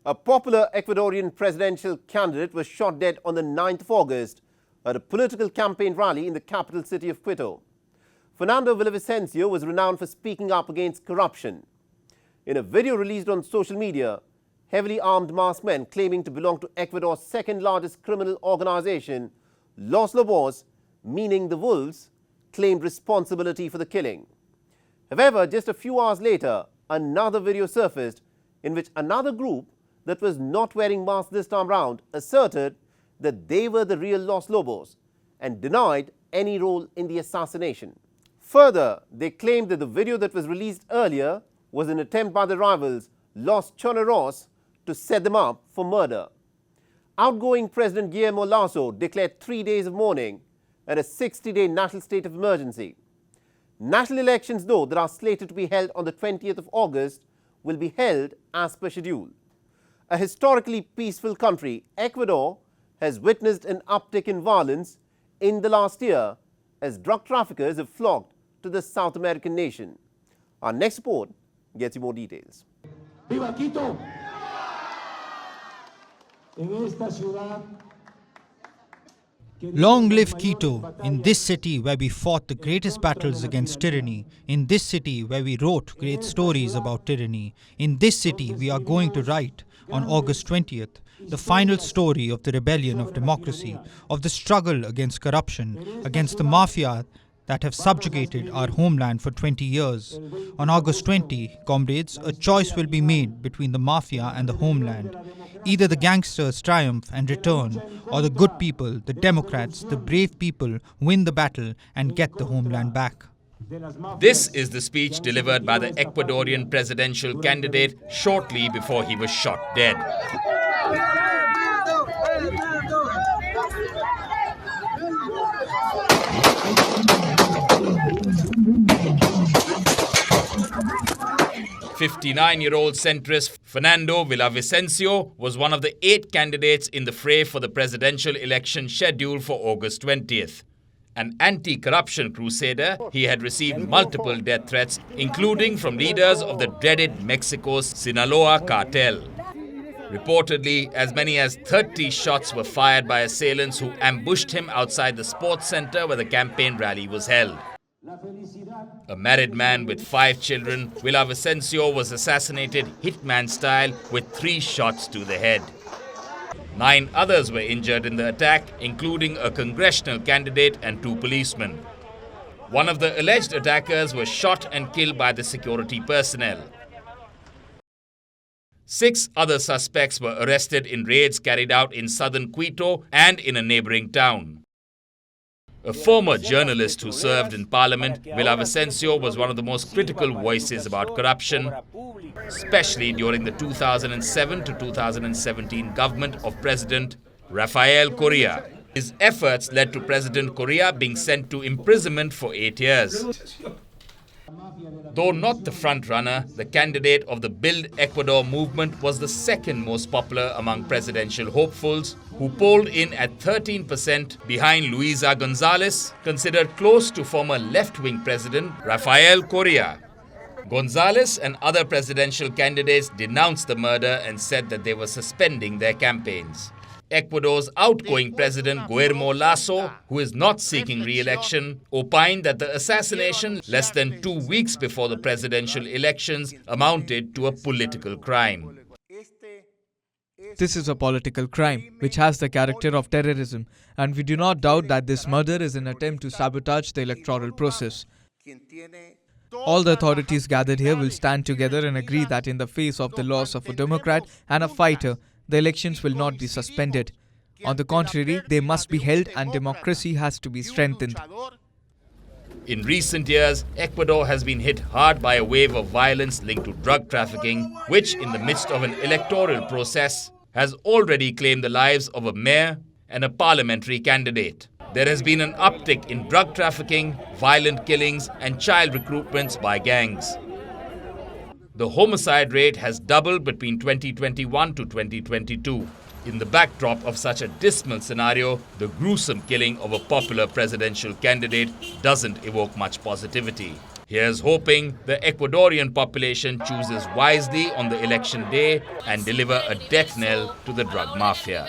A popular Ecuadorian presidential candidate was shot dead on the 9th of August at a political campaign rally in the capital city of Quito. Fernando Villavicencio was renowned for speaking up against corruption. In a video released on social media, heavily armed masked men claiming to belong to Ecuador's second largest criminal organization, Los Lobos, meaning the Wolves, claimed responsibility for the killing. However, just a few hours later, another video surfaced in which another group that was not wearing masks this time round asserted that they were the real Los Lobos and denied any role in the assassination. Further, they claimed that the video that was released earlier was an attempt by the rivals Los Choneros to set them up for murder. Outgoing President Guillermo Lasso declared 3 days of mourning and a 60-day national state of emergency. National elections, though, that are slated to be held on the 20th of August will be held as per schedule. A historically peaceful country, Ecuador has witnessed an uptick in violence in the last year as drug traffickers have flocked to the South American nation. Our next report gets you more details. ¡Viva Quito! En esta ciudad. Long live Quito, in this city where we fought the greatest battles against tyranny, in this city where we wrote great stories about tyranny, in this city we are going to write, on August 20th, the final story of the rebellion of democracy, of the struggle against corruption, against the mafia that have subjugated our homeland for 20 years. On August 20, comrades, a choice will be made between the mafia and the homeland. Either the gangsters triumph and return, or the good people, the Democrats, the brave people win the battle and get the homeland back. This is the speech delivered by the Ecuadorian presidential candidate shortly before he was shot dead. "59-year-old centrist Fernando Villavicencio was one of the 8 candidates in the fray for the presidential election scheduled for August 20th. An anti-corruption crusader, he had received multiple death threats, including from leaders of the dreaded Mexico's Sinaloa cartel. Reportedly, as many as 30 shots were fired by assailants who ambushed him outside the sports center where the campaign rally was held. A married man with 5 children, Villavicencio was assassinated hitman style with 3 shots to the head. 9 others were injured in the attack, including a congressional candidate and 2 policemen. One of the alleged attackers was shot and killed by the security personnel. 6 other suspects were arrested in raids carried out in southern Quito and in a neighboring town. A former journalist who served in parliament, Villavicencio was one of the most critical voices about corruption, especially during the 2007 to 2017 government of President Rafael Correa. His efforts led to President Correa being sent to imprisonment for 8 years. Though not the front-runner, the candidate of the Build Ecuador movement was the second most popular among presidential hopefuls, who polled in at 13% behind Luisa Gonzalez, considered close to former left-wing president Rafael Correa. Gonzalez and other presidential candidates denounced the murder and said that they were suspending their campaigns. Ecuador's outgoing president Guillermo Lasso, who is not seeking re-election, opined that the assassination less than 2 weeks before the presidential elections amounted to a political crime. This is a political crime which has the character of terrorism, and we do not doubt that this murder is an attempt to sabotage the electoral process. All the authorities gathered here will stand together and agree that in the face of the loss of a Democrat and a fighter, the elections will not be suspended. On the contrary, they must be held and democracy has to be strengthened. In recent years, Ecuador has been hit hard by a wave of violence linked to drug trafficking, which, in the midst of an electoral process, has already claimed the lives of a mayor and a parliamentary candidate. There has been an uptick in drug trafficking, violent killings, and child recruitments by gangs. The homicide rate has doubled between 2021 to 2022. In the backdrop of such a dismal scenario, the gruesome killing of a popular presidential candidate doesn't evoke much positivity. Here's hoping the Ecuadorian population chooses wisely on the election day and deliver a death knell to the drug mafia.